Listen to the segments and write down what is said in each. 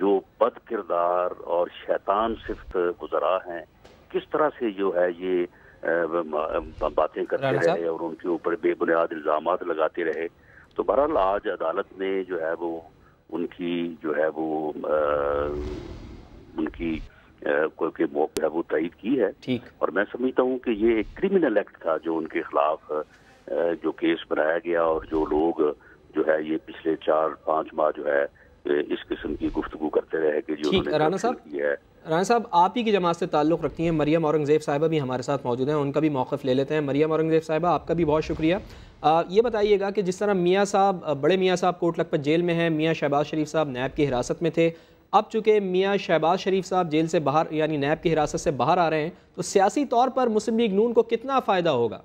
جو بد کردار اور شیطان صفت گزرا ہیں، کس طرح سے جو ہے یہ باتیں کرتے رہے اور ان کے اوپر بے بنیاد الزامات لگاتے رہے. تو بہرحال آج عدالت نے جو ہے وہ ان کی جو ہے وہ ان کی کوئی موقع ہے وہ تائید کی ہے. اور میں سمجھتا ہوں کہ یہ ایک کرمنل ایکٹ تھا جو ان کے خلاف جو کیس بنایا گیا، اور جو لوگ جو ہے یہ پچھلے 4-5 ماہ جو ہے اس قسم کی گفتگو کرتے رہے کہ جو رانا صاحب آپ ہی کی جماعت سے تعلق رکھتی ہیں مریم اورنگزیب صاحبہ بھی ہمارے ساتھ موجود ہیں، ان کا بھی موقف لے لیتے ہیں. مریم اورنگزیب صاحبہ آپ کا بھی بہت شکریہ. یہ بتائیے گا کہ جس طرح میاں صاحب بڑے میاں صاحب کوٹ لکھپت جیل میں ہیں، میاں شہباز شریف صاحب نیب کی حراست میں تھے، اب چونکہ میاں شہباز شریف صاحب جیل سے باہر یعنی نیب کی حراست سے باہر آ رہے ہیں، تو سیاسی طور پر مسلم لیگ نون کو کتنا فائدہ ہوگا؟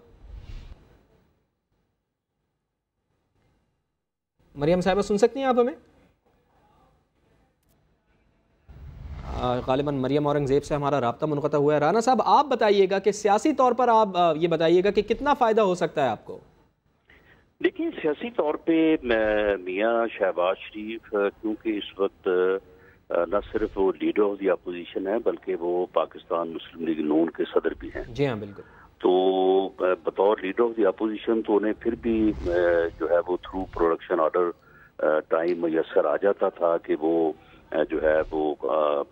مریم صاحبہ سن سکتی ہیں آپ ہمیں؟ غالباً مریم اورنگزیب سے ہمارا رابطہ منقطع ہوا ہے. رانا صاحب آپ بتائیے گا کہ سیاسی طور پر آپ یہ بتائیے گا کہ کتنا فائدہ ہو سکتا ہے آپ کو؟ دیکھیں، سیاسی طور پہ میاں شہباز شریف کیونکہ اس وقت نہ صرف وہ لیڈر آف دی اپوزیشن ہے بلکہ وہ پاکستان مسلم لیگ نون کے صدر بھی ہیں. جی ہاں بالکل. تو بطور لیڈر آف دی اپوزیشن تو انہیں پھر بھی جو ہے وہ تھرو پروڈکشن آرڈر ٹائم میسر آ جاتا تھا کہ وہ جو ہے وہ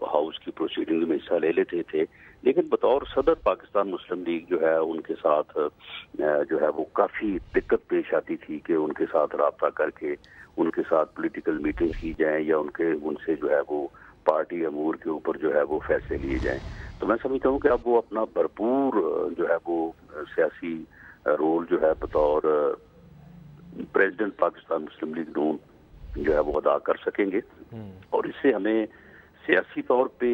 ہاؤس کی پروسیڈنگ میں حصہ لے لیتے تھے. لیکن بطور صدر پاکستان مسلم لیگ جو ہے ان کے ساتھ جو ہے وہ کافی دقت پیش آتی تھی کہ ان کے ساتھ رابطہ کر کے ان کے ساتھ پولیٹیکل میٹنگ کی جائیں یا ان سے جو ہے وہ پارٹی امور کے اوپر جو ہے وہ فیصلے لیے جائیں. تو میں سمجھتا ہوں کہ اب وہ اپنا بھرپور جو ہے وہ سیاسی رول جو ہے بطور پریزیڈنٹ پاکستان مسلم لیگ نون جو ہے وہ ادا کر سکیں گے. اور اس سے ہمیں سیاسی طور پہ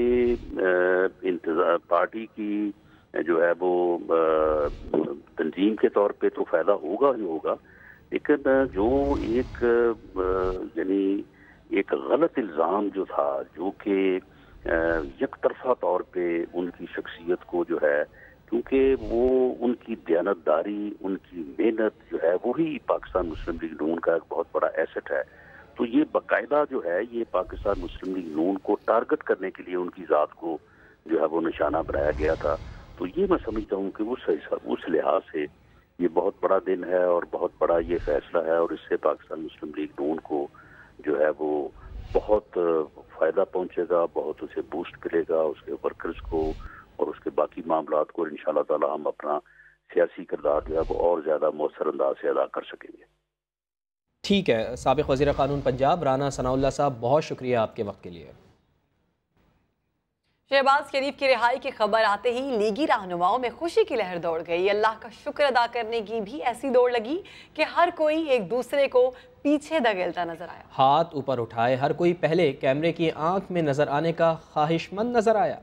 پارٹی کی جو ہے وہ تنظیم کے طور پہ تو فائدہ ہوگا ہی ہوگا، لیکن جو ایک یعنی ایک غلط الزام جو تھا جو کہ یک طرفہ طور پہ ان کی شخصیت کو جو ہے، کیونکہ وہ ان کی دیانتداری، ان کی محنت جو ہے وہی پاکستان مسلم لیگ نون کا ایک بہت بڑا ایسٹ ہے. تو یہ باقاعدہ جو ہے یہ پاکستان مسلم لیگ نون کو ٹارگٹ کرنے کے لیے ان کی ذات کو جو ہے وہ نشانہ بنایا گیا تھا. تو یہ میں سمجھتا ہوں کہ اس لحاظ سے یہ بہت بڑا دن ہے اور بہت بڑا یہ فیصلہ ہے، اور اس سے پاکستان مسلم لیگ نون کو جو ہے وہ بہت فائدہ پہنچے گا، بہت اسے بوسٹ ملے گا، اس کے ورکرز کو اور اس کے باقی معاملات کو. انشاءاللہ تعالی ہم اپنا سیاسی کردار جو ہے وہ اور زیادہ مؤثر انداز سے ادا کر سکیں گے. ٹھیک ہے. سابق وزیر قانون پنجاب رانا ثناء اللہ صاحب بہت شکریہ آپ کے وقت کے لیے. شہباز شریف کی رہائی کی خبر آتے ہی لیگی رہنماؤں میں خوشی کی لہر دوڑ گئی. اللہ کا شکر ادا کرنے کی بھی ایسی دوڑ لگی کہ ہر کوئی ایک دوسرے کو پیچھے دھکیلتا نظر آیا. ہاتھ اوپر اٹھائے ہر کوئی پہلے کیمرے کی آنکھ میں نظر آنے کا خواہش مند نظر آیا.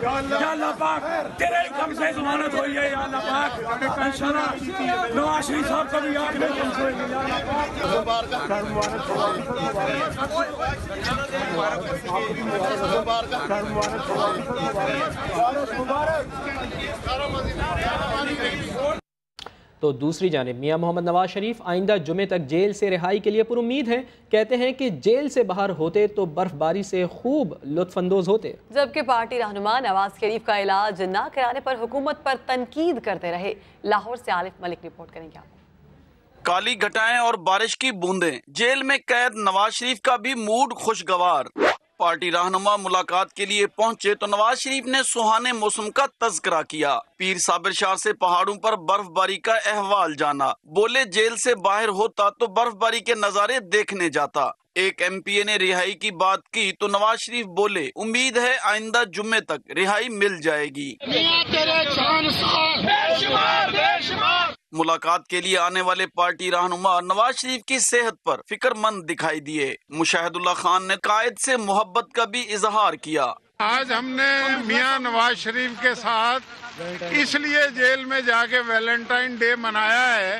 یا اللہ پاک تیرے حکم سے ضمانت ہوئی ہے، یا اللہ پاک انشاءاللہ نواز شریف صاحب کو بھی آنکھ میں کم ہوئے گی. یا اللہ پاک. تو دوسری جانب میاں محمد نواز شریف آئندہ جمعے تک جیل سے رہائی کے لیے پر امید ہیں. کہتے ہیں کہ جیل سے باہر ہوتے تو برف باری سے خوب لطف اندوز ہوتے. جبکہ پارٹی رہنما نواز شریف کا علاج نہ کرانے پر حکومت پر تنقید کرتے رہے. لاہور سے عالف ملک رپورٹ کریں گے. کالی گھٹائیں اور بارش کی بوندیں، جیل میں قید نواز شریف کا بھی موڈ خوشگوار. پارٹی رہنما ملاقات کے لیے پہنچے تو نواز شریف نے سہانے موسم کا تذکرہ کیا. پیر صابر شاہ سے پہاڑوں پر برف باری کا احوال جانا. بولے جیل سے باہر ہوتا تو برف باری کے نظارے دیکھنے جاتا. ایک ایم پی اے نے رہائی کی بات کی تو نواز شریف بولے امید ہے آئندہ جمعے تک رہائی مل جائے گی. ملاقات کے لیے آنے والے پارٹی رہنما نواز شریف کی صحت پر فکر مند دکھائی دیے. مشاہد اللہ خان نے قائد سے محبت کا بھی اظہار کیا. آج ہم نے میاں نواز شریف کے ساتھ اس لیے جیل میں جا کے ویلنٹائن ڈے منایا ہے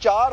4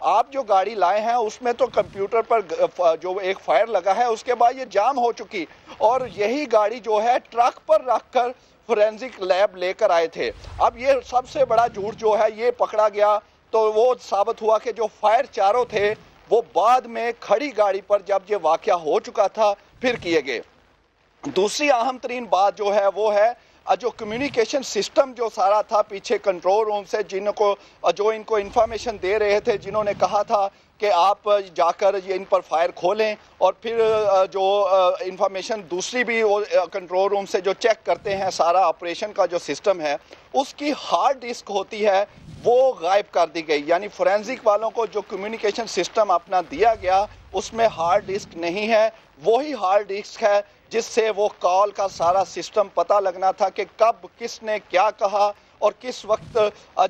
آپ جو گاڑی لائے ہیں اس میں تو کمپیوٹر پر جو ایک فائر لگا ہے اس کے بعد یہ جام ہو چکی، اور یہی گاڑی جو ہے ٹرک پر رکھ کر فورینزک لیب لے کر آئے تھے۔ اب یہ سب سے بڑا جھوٹ جو ہے یہ پکڑا گیا تو وہ ثابت ہوا کہ جو فائر چاروں تھے وہ بعد میں کھڑی گاڑی پر جب یہ واقعہ ہو چکا تھا پھر کیے گئے۔ دوسری اہم ترین بات جو ہے وہ ہے جو کمیونیکیشن سسٹم جو سارا تھا پیچھے کنٹرول روم سے جو ان کو انفارمیشن دے رہے تھے، جنہوں نے کہا تھا کہ آپ جا کر یہ ان پر فائر کھولیں، اور پھر جو انفارمیشن دوسری بھی کنٹرول روم سے جو چیک کرتے ہیں سارا آپریشن کا جو سسٹم ہے، اس کی ہارڈ ڈسک ہوتی ہے وہ غائب کر دی گئی۔ یعنی فورینزک والوں کو جو کمیونیکیشن سسٹم اپنا دیا گیا اس میں ہارڈ ڈسک نہیں ہے، وہی ہارڈ ڈسک ہے جس سے وہ کال کا سارا سسٹم پتہ لگنا تھا کہ کب کس نے کیا کہا اور کس وقت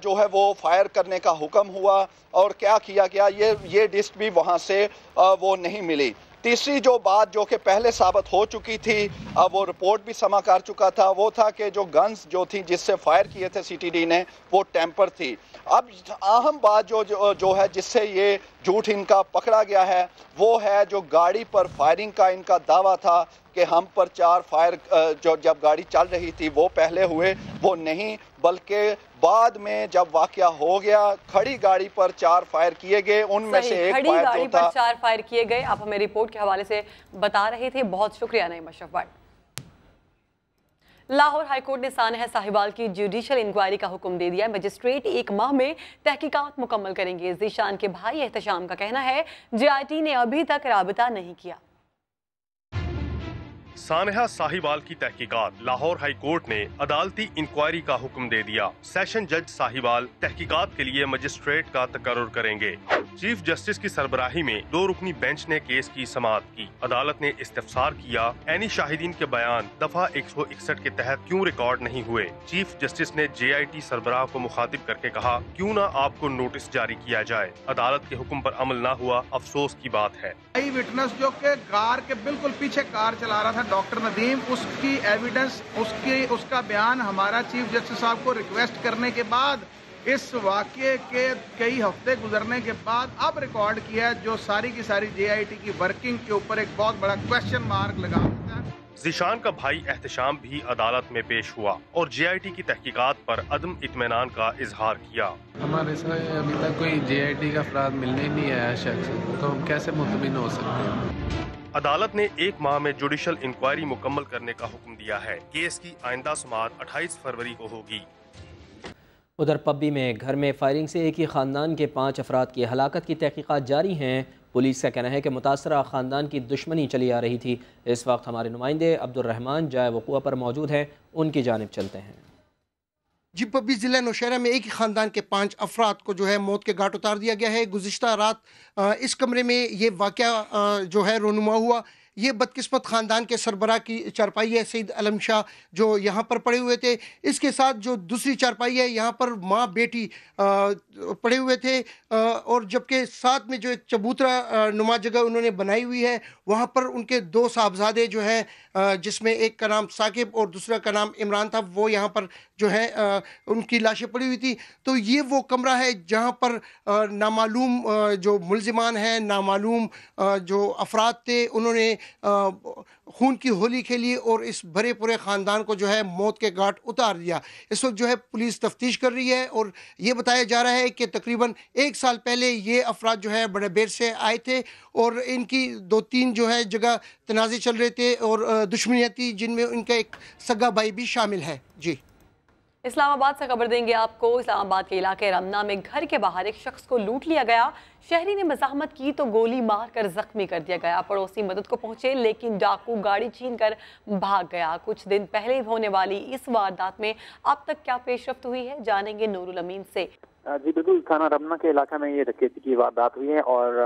جو ہے وہ فائر کرنے کا حکم ہوا اور کیا کیا گیا، یہ ڈسک بھی وہاں سے وہ نہیں ملی۔ تیسری جو بات جو کہ پہلے ثابت ہو چکی تھی، وہ رپورٹ بھی سما کر چکا تھا، وہ تھا کہ جو گنز جو تھی جس سے فائر کیے تھے سی ٹی ڈی نے وہ ٹیمپر تھی۔ اب اہم بات جو ہے جس سے یہ جھوٹ ان کا پکڑا گیا ہے وہ ہے جو گاڑی پر فائرنگ کا ان کا دعویٰ تھا کہ ہم پر 4 فائر جو جب گاڑی چل رہی تھی وہ پہلے ہوئے، وہ نہیں، بلکہ بعد میں جب واقعہ ہو گیا کھڑی گاڑی پر 4 فائر کیے گئے، ان میں سے ایک کھڑی فائر گاڑی جو تھا پر 4 فائر کیے گئے۔ آپ ہمیں رپورٹ کے حوالے سے بتا رہے تھے، بہت شکریہ نعیم اشرف بٹ۔ لاہور ہائی کورٹ نے سانحہ ساہیوال کی جوڈیشل انکوائری کا حکم دے دیا۔ مجسٹریٹ 1 ماہ میں تحقیقات مکمل کریں گے۔ ذیشان کے بھائی احتشام کا کہنا ہے JIT نے ابھی تک رابطہ نہیں کیا۔ سانحہ ساہیوال کی تحقیقات، لاہور ہائی کورٹ نے عدالتی انکوائری کا حکم دے دیا۔ سیشن جج ساہیوال تحقیقات کے لیے مجسٹریٹ کا تقرر کریں گے۔ چیف جسٹس کی سربراہی میں 2 رکنی بینچ نے کیس کی سماعت کی۔ عدالت نے استفسار کیا، عینی شاہدین کے بیان دفعہ 161 کے تحت کیوں ریکارڈ نہیں ہوئے؟ چیف جسٹس نے JIT سربراہ کو مخاطب کر کے کہا، کیوں نہ آپ کو نوٹس جاری کیا جائے؟ عدالت کے حکم پر عمل نہ ہوا، افسوس کی بات ہے۔ آئی وٹنس جو کہ کار کے بالکل پیچھے کار چلا رہا تھا ڈاکٹر ندیم، اس کی ایویڈنس اس کا بیان ہمارا چیف جسٹس صاحب کو ریکویسٹ کرنے کے بعد اس واقعے کے کئی ہفتے گزرنے کے بعد اب ریکارڈ کیا، جو ساری کی ساری JIT کی ورکنگ کے اوپر ایک بہت بڑا کویسچن مارک لگا دیتا ہے۔ ذیشان کا بھائی احتشام بھی عدالت میں پیش ہوا اور JIT کی تحقیقات پر عدم اطمینان کا اظہار کیا۔ ہمارے ساتھ ابھی تک کوئی JIT کا افراد ملنے نہیں آیا شخص، تو ہم کیسے مطمئن ہو سکتے ہیں؟ عدالت نے 1 ماہ میں جوڈیشل انکوائری مکمل کرنے کا حکم دیا ہے۔ کیس کی آئندہ سماعت 28 فروری کو ہوگی۔ ادھر پبی میں گھر میں فائرنگ سے ایک ہی خاندان کے 5 افراد کی ہلاکت کی تحقیقات جاری ہیں۔ پولیس کا کہنا ہے کہ متاثرہ خاندان کی دشمنی چلی آ رہی تھی۔ اس وقت ہمارے نمائندے عبدالرحمان جائے وقوع پر موجود ہیں، ان کی جانب چلتے ہیں۔ جی پبی ضلع نوشہرہ میں ایک ہی خاندان کے 5 افراد کو جو ہے موت کے گھاٹ اتار دیا گیا ہے۔ گزشتہ رات اس کمرے میں یہ واقعہ جو ہے رونما ہوا۔ یہ بدقسمت خاندان کے سربراہ کی چارپائی ہے سعید علم شاہ، جو یہاں پر پڑے ہوئے تھے۔ اس کے ساتھ جو دوسری چارپائی ہے یہاں پر ماں بیٹی پڑے ہوئے تھے، اور جبکہ ساتھ میں جو ایک چبوترا نما جگہ انہوں نے بنائی ہوئی ہے وہاں پر ان کے 2 صاحبزادے جو ہیں، جس میں ایک کا نام ثاقب اور دوسرا کا نام عمران تھا، وہ یہاں پر جو ہے ان کی لاشیں پڑی ہوئی تھی۔ تو یہ وہ کمرہ ہے جہاں پر نامعلوم جو ملزمان ہیں، نامعلوم جو افراد تھے، انہوں نے خون کی ہولی کھیلی اور اس بھرے پورے خاندان کو جو ہے موت کے گھاٹ اتار دیا۔ اس وقت جو ہے پولیس تفتیش کر رہی ہے اور یہ بتایا جا رہا ہے کہ تقریباً 1 سال پہلے یہ افراد جو ہے بڑے بیر سے آئے تھے اور ان کی 2-3 جو ہے جگہ تنازع چل رہے تھے اور دشمنیاں تھی، جن میں ان کا ایک سگا بھائی بھی شامل ہے۔ جی اسلام آباد سے خبر دیں گے آپ کو۔ اسلام آباد کے علاقے رمنا میں گھر کے باہر ایک شخص کو لوٹ لیا گیا۔ شہری نے مزاحمت کی تو گولی مار کر زخمی کر دیا گیا۔ پڑوسی مدد کو پہنچے لیکن ڈاکو گاڑی چھین کر بھاگ گیا۔ کچھ دن پہلے ہونے والی اس واردات میں اب تک کیا پیش رفت ہوئی ہے، جانیں گے نور الامین سے۔ جی بالکل، تھانہ رمنا کے علاقے میں یہ ڈکیتی کی واردات ہوئی ہے اور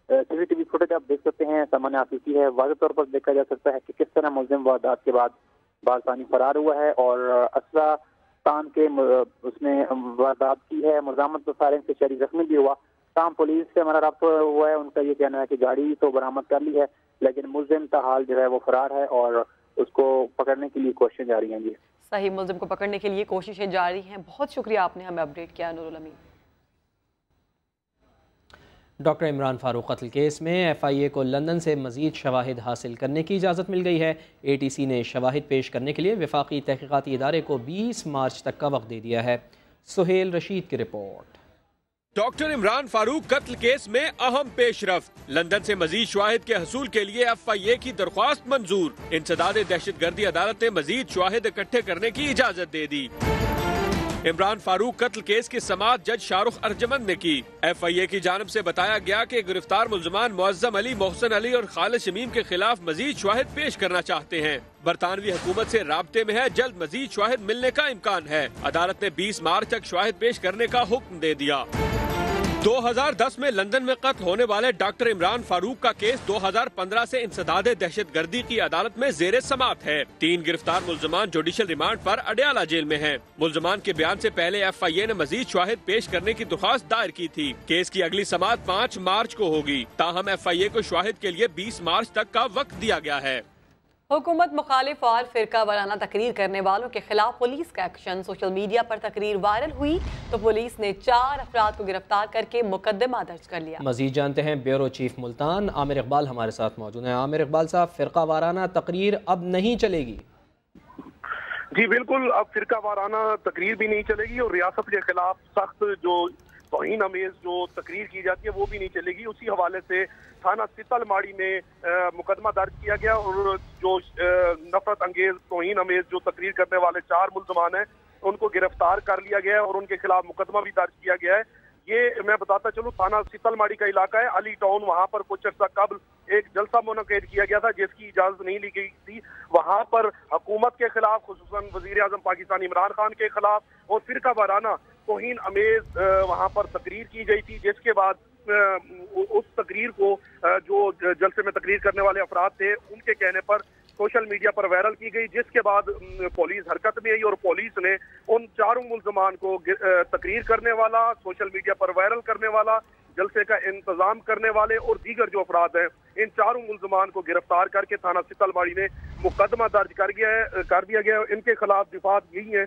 CCTV فوٹیج آپ دیکھ سکتے ہیں، سامنے آتی ہے۔ واضح طور پر دیکھا جا سکتا ہے کہ کس طرح ملزم واردات کے بعد بازانی فرار ہوا ہے اور اسلحہ تان کے اس نے واردات کی ہے۔ مزاحمت تو فائرنگ سے شہری زخمی بھی ہوا۔ تاہم پولیس سے ہمارا رابطہ ہوا ہے، ان کا یہ کہنا ہے کہ گاڑی تو برآمد کر لی ہے لیکن ملزم تاحال جو ہے وہ فرار ہے اور اس کو پکڑنے کے لیے کوششیں جاری ہیں۔ جی صحیح، ملزم کو پکڑنے کے لیے کوششیں جاری ہیں۔ بہت شکریہ، آپ نے ہمیں اپڈیٹ کیا نور الامین۔ ڈاکٹر عمران فاروق قتل کیس میں FIA کو لندن سے مزید شواہد حاصل کرنے کی اجازت مل گئی ہے۔ ATC نے شواہد پیش کرنے کے لیے وفاقی تحقیقاتی ادارے کو 20 مارچ تک کا وقت دے دیا ہے۔ سہیل رشید کی رپورٹ۔ ڈاکٹر عمران فاروق قتل کیس میں اہم پیش رفت، لندن سے مزید شواہد کے حصول کے لیے FIA کی درخواست منظور۔ انسداد دہشت گردی عدالت نے مزید شواہد اکٹھے کرنے کی اجازت دے دی۔ عمران فاروق قتل کیس کی سماعت جج شاہ رخ ارجمند نے کی۔ FIA کی جانب سے بتایا گیا کہ گرفتار ملزمان معظم علی، محسن علی اور خالد شمیم کے خلاف مزید شواہد پیش کرنا چاہتے ہیں۔ برطانوی حکومت سے رابطے میں ہے، جلد مزید شواہد ملنے کا امکان ہے۔ عدالت نے 20 مارچ تک شواہد پیش کرنے کا حکم دے دیا۔ 2010 میں لندن میں قتل ہونے والے ڈاکٹر عمران فاروق کا کیس 2015 سے انسداد دہشت گردی کی عدالت میں زیر سماعت ہے۔ 3 گرفتار ملزمان جوڈیشل ریمانڈ پر اڈیالہ جیل میں ہیں۔ ملزمان کے بیان سے پہلے FIA نے مزید شواہد پیش کرنے کی درخواست دائر کی تھی۔ کیس کی اگلی سماعت 5 مارچ کو ہوگی، تاہم FIA کو شواہد کے لیے 20 مارچ تک کا وقت دیا گیا ہے۔ حکومت مخالف اور فرقہ وارانہ تقریر کرنے والوں کے خلاف پولیس کا ایکشن۔ سوشل میڈیا پر تقریر وائرل ہوئی تو پولیس نے 4 افراد کو گرفتار کر کے مقدمہ درج کر لیا۔ مزید جانتے ہیں بیورو چیف ملتان عامر اقبال ہمارے ساتھ موجود ہیں۔ عامر اقبال صاحب، فرقہ وارانہ تقریر اب نہیں چلے گی؟ جی بالکل، اب فرقہ وارانہ تقریر بھی نہیں چلے گی اور ریاست کے خلاف سخت جو توہین امیز جو تقریر کی جاتی ہے وہ بھی نہیں چلے گی۔ اسی حوالے سے تھانہ ستل ماڑی میں مقدمہ درج کیا گیا اور جو نفرت انگیز توہین امیز جو تقریر کرنے والے 4 ملزمان ہیں ان کو گرفتار کر لیا گیا ہے اور ان کے خلاف مقدمہ بھی درج کیا گیا ہے۔ یہ میں بتاتا چلوں، تھانہ ستل ماڑی کا علاقہ ہے، علی ٹاؤن، وہاں پر کچھ عرصہ قبل ایک جلسہ منعقد کیا گیا تھا جس کی اجازت نہیں لی گئی تھی۔ وہاں پر حکومت کے خلاف، خصوصاً وزیر اعظم پاکستان عمران خان کے خلاف اور فرقہ وارانہ توہین امیز وہاں پر تقریر کی گئی تھی، جس کے بعد اس تقریر کو جو جلسے میں تقریر کرنے والے افراد تھے ان کے کہنے پر سوشل میڈیا پر وائرل کی گئی، جس کے بعد پولیس حرکت میں آئی اور پولیس نے ان 4 ملزمان کو تقریر کرنے والا، سوشل میڈیا پر وائرل کرنے والا، جلسے کا انتظام کرنے والے اور دیگر جو افراد ہیں ان 4 ملزمان کو گرفتار کر کے تھانہ ستل ماڑی میں مقدمہ درج کر دیا گیا ہے۔ ان کے خلاف دفعات یہی ہیں۔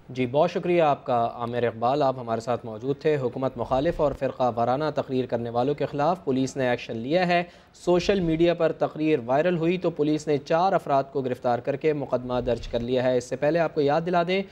جی بہت شکریہ آپ کا عامر اقبال، آپ ہمارے ساتھ موجود تھے۔ حکومت مخالف اور فرقہ وارانہ تقریر کرنے والوں کے خلاف پولیس نے ایکشن لیا ہے۔ سوشل میڈیا پر تقریر وائرل ہوئی تو پولیس نے 4 افراد کو گرفتار کر کے مقدمہ درج کر لیا ہے۔ اس سے پہلے آپ کو یاد دلا دیں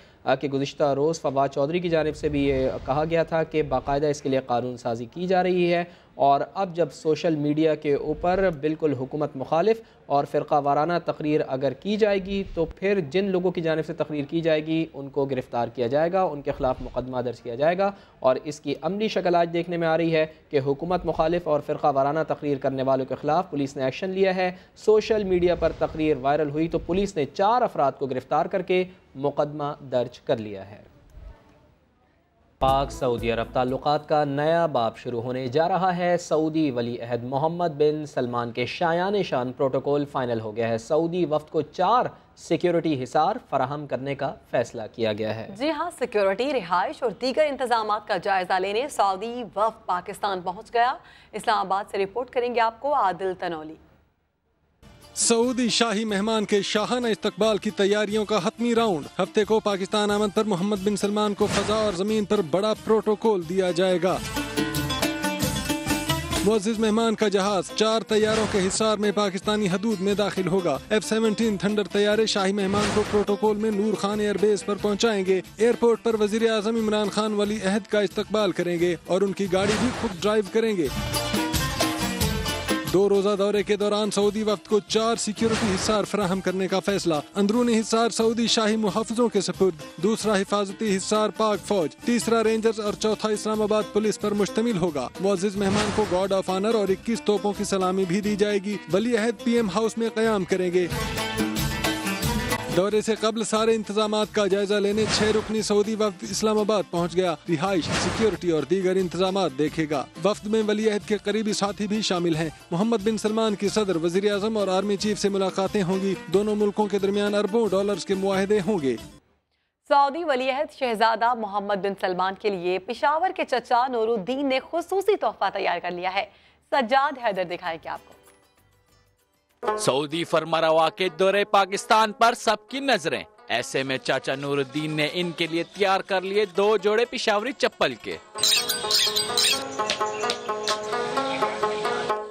کہ گزشتہ روز فواد چودھری کی جانب سے بھی یہ کہا گیا تھا کہ باقاعدہ اس کے لیے قانون سازی کی جا رہی ہے، اور اب جب سوشل میڈیا کے اوپر بالکل حکومت مخالف اور فرقہ وارانہ تقریر اگر کی جائے گی تو پھر جن لوگوں کی جانب سے تقریر کی جائے گی ان کو گرفتار کیا جائے گا، ان کے خلاف مقدمہ درج کیا جائے گا، اور اس کی عملی شکل آج دیکھنے میں آ رہی ہے کہ حکومت مخالف اور فرقہ وارانہ تقریر کرنے والوں کے خلاف پولیس نے ایکشن لیا ہے۔ سوشل میڈیا پر تقریر وائرل ہوئی تو پولیس نے 4 افراد کو گرفتار کر کے مقدمہ درج کر لیا ہے۔ پاک سعودی عرب تعلقات کا نیا باب شروع ہونے جا رہا ہے۔ سعودی ولی عہد محمد بن سلمان کے شایان شان پروٹوکول فائنل ہو گیا ہے۔ سعودی وفد کو 4 سیکیورٹی حصار فراہم کرنے کا فیصلہ کیا گیا ہے۔ جی ہاں، سیکیورٹی، رہائش اور دیگر انتظامات کا جائزہ لینے سعودی وفد پاکستان پہنچ گیا۔ اسلام آباد سے رپورٹ کریں گے آپ کو عادل تنولی۔ سعودی شاہی مہمان کے شاہانہ استقبال کی تیاریوں کا حتمی راؤنڈ۔ ہفتے کو پاکستان آمد پر محمد بن سلمان کو فضا اور زمین پر بڑا پروٹوکول دیا جائے گا۔ معزز مہمان کا جہاز 4 طیاروں کے حصار میں پاکستانی حدود میں داخل ہوگا۔ F-17 تھنڈر طیارے شاہی مہمان کو پروٹوکول میں نور خان ایئر بیس پر پہنچائیں گے۔ ایئرپورٹ پر وزیر اعظم عمران خان ولی عہد کا استقبال کریں گے اور ان کی گاڑی بھی خود ڈرائیو کریں گے۔ 2 روزہ دورے کے دوران سعودی وفد کو 4 سیکیورٹی حصار فراہم کرنے کا فیصلہ۔ اندرونی حصار سعودی شاہی محافظوں کے سپرد، دوسرا حفاظتی حصار پاک فوج، تیسرا رینجرز اور چوتھا اسلام آباد پولیس پر مشتمل ہوگا۔ معزز مہمان کو گارڈ آف آنر اور 21 توپوں کی سلامی بھی دی جائے گی۔ ولی عہد PM ہاؤس میں قیام کریں گے۔ دورے سے قبل سارے انتظامات کا جائزہ لینے 6 رکنی سعودی وفد اسلام آباد پہنچ گیا۔ رہائش، سیکیورٹی اور دیگر انتظامات دیکھے گا۔ وفد میں ولی عہد کے قریبی ساتھی بھی شامل ہیں۔ محمد بن سلمان کی صدر، وزیر اعظم اور آرمی چیف سے ملاقاتیں ہوں گی۔ دونوں ملکوں کے درمیان اربوں ڈالرز کے معاہدے ہوں گے۔ سعودی ولی عہد شہزادہ محمد بن سلمان کے لیے پشاور کے چچا نور الدین نے خصوصی تحفہ تیار کر لیا ہے۔ سجاد حیدر دکھائیں گے آپ کو۔ سعودی فرمانروا کے دورے پاکستان پر سب کی نظریں، ایسے میں چاچا نور الدین نے ان کے لیے تیار کر لیے 2 جوڑے پشاوری چپل کے۔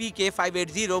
PK 580